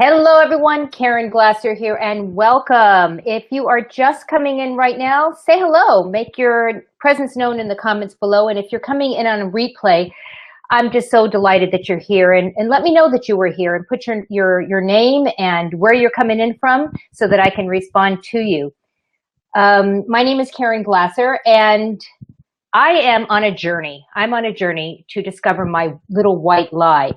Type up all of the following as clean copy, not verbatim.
Hello, everyone. Caren Glasser here, and welcome. If you are just coming in right now, say hello. Make your presence known in the comments below. And if you're coming in on a replay, I'm just so delighted that you're here. And let me know that you were here and put your name and where you're coming in from so that I can respond to you. My name is Caren Glasser, and I am on a journey. I'm on a journey to discover my little white lie.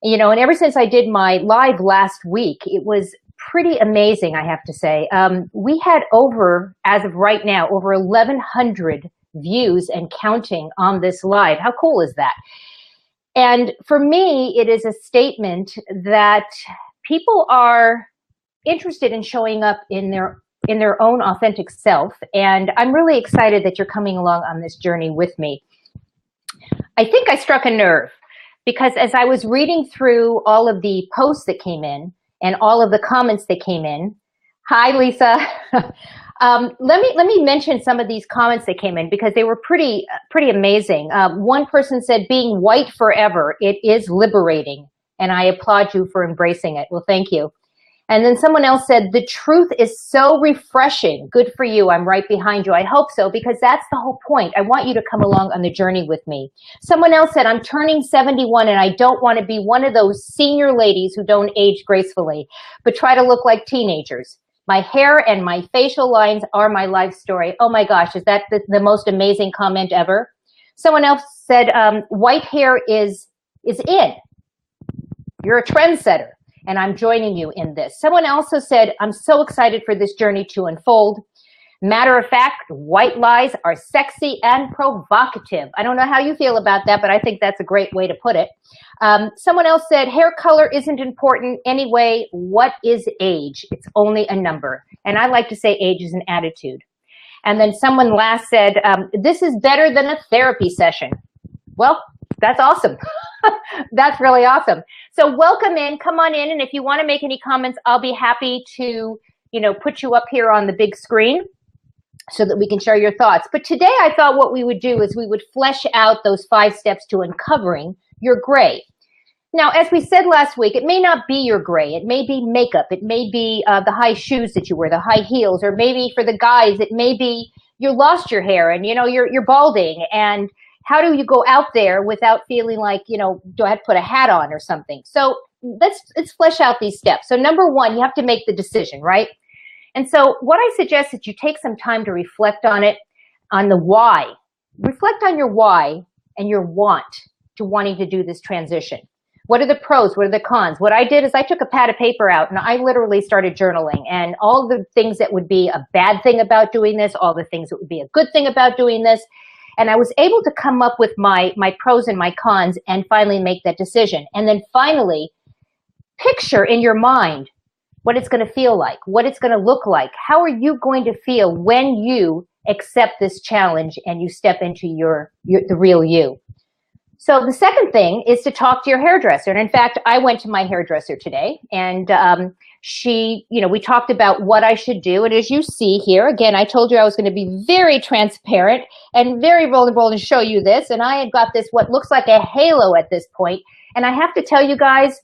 You know, and ever since I did my live last week, it was pretty amazing, I have to say. We had as of right now, over 1,100 views and counting on this live. How cool is that? And for me, it is a statement that people are interested in showing up in their own authentic self. And I'm really excited that you're coming along on this journey with me. I think I struck a nerve. Because as I was reading through all of the posts that came in and all of the comments that came in, hi Lisa, let me mention some of these comments that came in because they were pretty amazing. One person said, "Being white forever, it is liberating," and I applaud you for embracing it. Well, thank you. And then someone else said, "The truth is so refreshing. Good for you. I'm right behind you." I hope so, because that's the whole point. I want you to come along on the journey with me. Someone else said, "I'm turning 71 and I don't want to be one of those senior ladies who don't age gracefully, but try to look like teenagers. My hair and my facial lines are my life story." Oh my gosh, is that the most amazing comment ever? Someone else said, "White hair is in. You're a trendsetter. And I'm joining you in this." Someone also said, "I'm so excited for this journey to unfold. Matter of fact, white lies are sexy and provocative." I don't know how you feel about that, but I think that's a great way to put it. Someone else said, "Hair color isn't important anyway. What is age? It's only a number." And I like to say age is an attitude. And then someone last said, "This is better than a therapy session." Well, that's awesome. That's really awesome. So welcome in, come on in. And if you want to make any comments, I'll be happy to, put you up here on the big screen so that we can share your thoughts. But today I thought what we would do is we would flesh out those 5 steps to uncovering your gray. Now, as we said last week, it may not be your gray. It may be makeup. It may be the high shoes that you wear, the high heels, or maybe for the guys, it may be you lost your hair and, you're balding. And how do you go out there without feeling like, do I have to put a hat on or something? So let's flesh out these steps. So number 1, you have to make the decision, right? And so what I suggest that you take some time to reflect on it, on the why. Reflect on your why and your wanting to do this transition. What are the pros? What are the cons? What I did is I took a pad of paper out and I literally started journaling, and all the things that would be a bad thing about doing this, all the things that would be a good thing about doing this. And I was able to come up with my pros and my cons and finally make that decision. And then finally, picture in your mind what it's going to feel like, what it's going to look like. How are you going to feel when you accept this challenge and you step into the real you? So the second thing is to talk to your hairdresser. And in fact, I went to my hairdresser today, and we talked about what I should do. And as you see here, again, I told you I was going to be very transparent and very vulnerable and show you this. And I had got this, what looks like a halo at this point. And I have to tell you guys,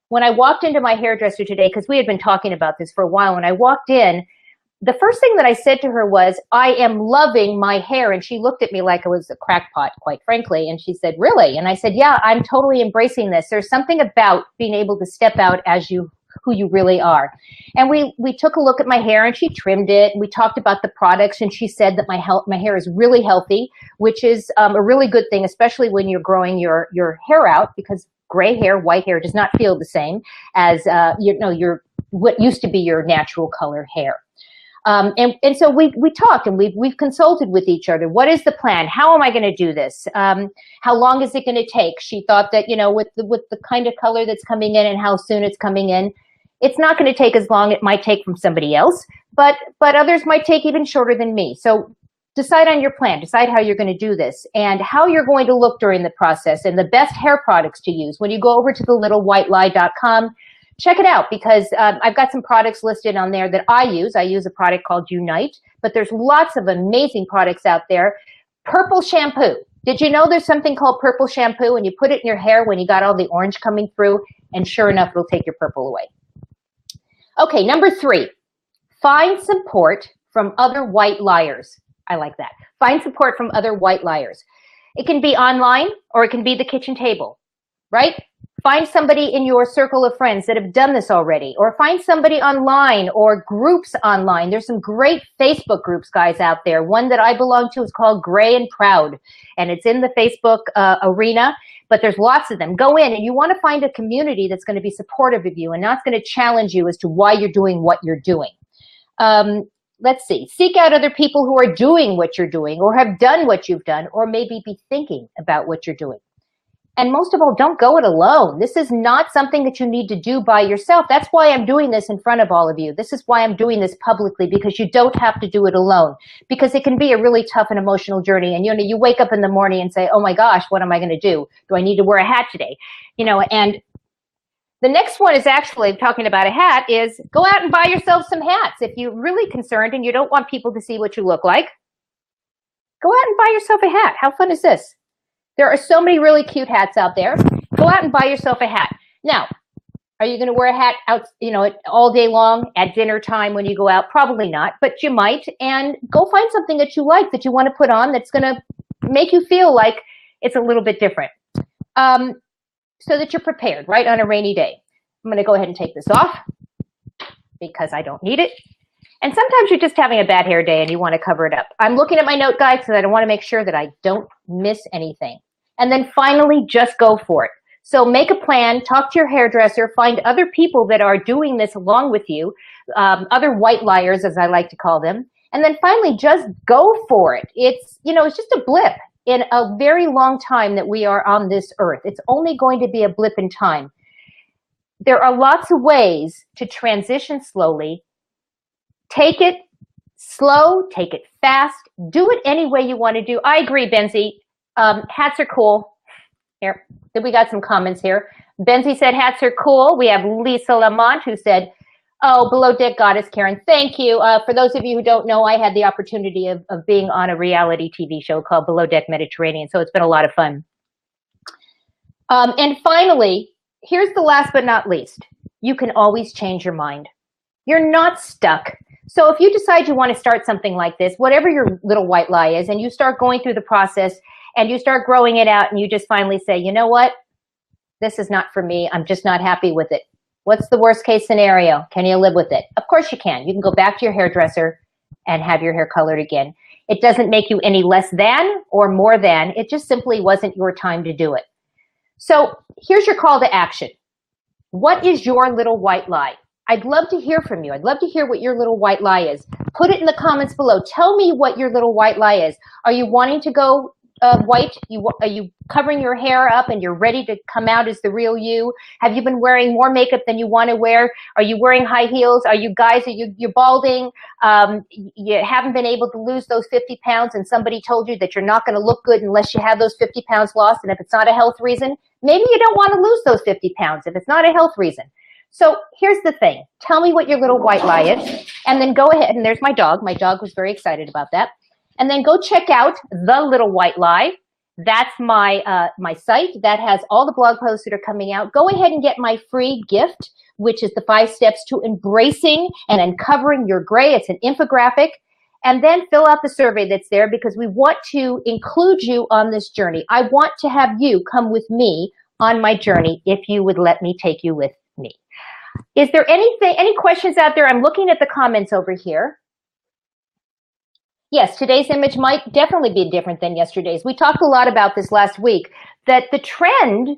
when I walked into my hairdresser today, because we had been talking about this for a while, when I walked in, the first thing that I said to her was, "I am loving my hair." And she looked at me like I was a crackpot, quite frankly. And she said, "Really?" And I said, "Yeah, I'm totally embracing this. There's something about being able to step out as who you really are." And we took a look at my hair, and she trimmed it. And we talked about the products, and she said that my hair is really healthy, which is a really good thing, especially when you're growing your hair out, because gray hair, white hair does not feel the same as what used to be your natural color hair. And so we talked, and we've consulted with each other. What is the plan? How am I going to do this? How long is it going to take? She thought that, with the kind of color that's coming in and how soon it's coming in, it's not going to take as long it might take from somebody else, but others might take even shorter than me. So decide on your plan, decide how you're going to do this and how you're going to look during the process and the best hair products to use. When you go over to thelittlewhitelie.com, check it out, because I've got some products listed on there that I use. I use a product called Unite, but there's lots of amazing products out there. Purple shampoo. Did you know there's something called purple shampoo, and you put it in your hair when you got all the orange coming through? And sure enough, it'll take your purple away. Okay, number 3, find support from other white liars. I like that. Find support from other white liars. It can be online or it can be the kitchen table, right? Find somebody in your circle of friends that have done this already, or find somebody online or groups online. There's some great Facebook groups, guys, out there. One that I belong to is called Gray and Proud, and it's in the Facebook arena, but there's lots of them. Go in, and you want to find a community that's going to be supportive of you and not going to challenge you as to why you're doing what you're doing. Let's see. Seek out other people who are doing what you're doing or have done what you've done, or maybe be thinking about what you're doing. And most of all, don't go it alone. This is not something that you need to do by yourself. That's why I'm doing this in front of all of you. This is why I'm doing this publicly, because you don't have to do it alone, because it can be a really tough and emotional journey. And you wake up in the morning and say, oh my gosh, what am I going to do? Do I need to wear a hat today? And the next one is actually talking about a hat is go out and buy yourself some hats. If you're really concerned and you don't want people to see what you look like, go out and buy yourself a hat. How fun is this? There are so many really cute hats out there. Go out and buy yourself a hat. Now, are you going to wear a hat out, all day long at dinner time when you go out? Probably not, but you might. And go find something that you like, that you want to put on, that's going to make you feel like it's a little bit different, so that you're prepared, right, on a rainy day. I'm going to go ahead and take this off because I don't need it. And sometimes you're just having a bad hair day and you want to cover it up. I'm looking at my note guide because I want to make sure that I don't miss anything. And then finally, just go for it. So make a plan, talk to your hairdresser, find other people that are doing this along with you, other white liars, as I like to call them. And then finally, just go for it. It's just a blip in a very long time that we are on this earth. It's only going to be a blip in time. There are lots of ways to transition slowly. Take it slow, take it fast, do it any way you want to do. I agree, Benzie. Hats are cool. Here, we got some comments here. Benzie said hats are cool. We have Lisa Lamont who said, oh, Below Deck Goddess, Caren, thank you. For those of you who don't know, I had the opportunity of being on a reality TV show called Below Deck Mediterranean, so it's been a lot of fun. And finally, here's the last but not least. You can always change your mind. You're not stuck. So if you decide you want to start something like this, whatever your little white lie is, and you start going through the process and you start growing it out and you just finally say, you know what? This is not for me. I'm just not happy with it. What's the worst case scenario? Can you live with it? Of course you can. You can go back to your hairdresser and have your hair colored again. It doesn't make you any less than or more than. It just simply wasn't your time to do it. So here's your call to action. What is your little white lie? I'd love to hear from you. I'd love to hear what your little white lie is. Put it in the comments below. Tell me what your little white lie is. Are you wanting to go white? Are you covering your hair up and you're ready to come out as the real you? Have you been wearing more makeup than you want to wear? Are you wearing high heels? Are you guys, you're balding? You haven't been able to lose those 50 pounds and somebody told you that you're not going to look good unless you have those 50 pounds lost. And if it's not a health reason, maybe you don't want to lose those 50 pounds if it's not a health reason. So here's the thing. Tell me what your little white lie is, and then go ahead, and there's my dog. My dog was very excited about that. And then go check out The Little White Lie. That's my my site. That has all the blog posts that are coming out. Go ahead and get my free gift, which is the 5 steps to embracing and uncovering your gray. It's an infographic. And then fill out the survey that's there because we want to include you on this journey. I want to have you come with me on my journey if you would let me take you with me. Is there any questions out there? I'm looking at the comments over here. Yes, today's image might definitely be different than yesterday's. We talked a lot about this last week, that the trend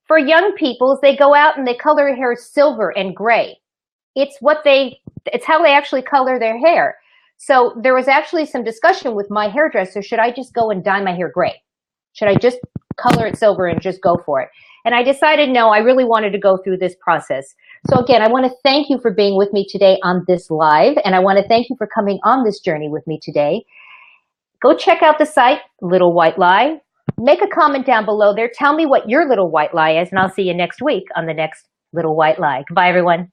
for young people is they go out and they color their hair silver and gray. It's how they actually color their hair. So there was actually some discussion with my hairdresser. Should I just go and dye my hair gray? Should I just color it silver and just go for it? And I decided, no, I really wanted to go through this process. So again, I want to thank you for being with me today on this live. And I want to thank you for coming on this journey with me today. Go check out the site, Little White Lie. Make a comment down below there. Tell me what your little white lie is. And I'll see you next week on the next Little White Lie. Goodbye, everyone.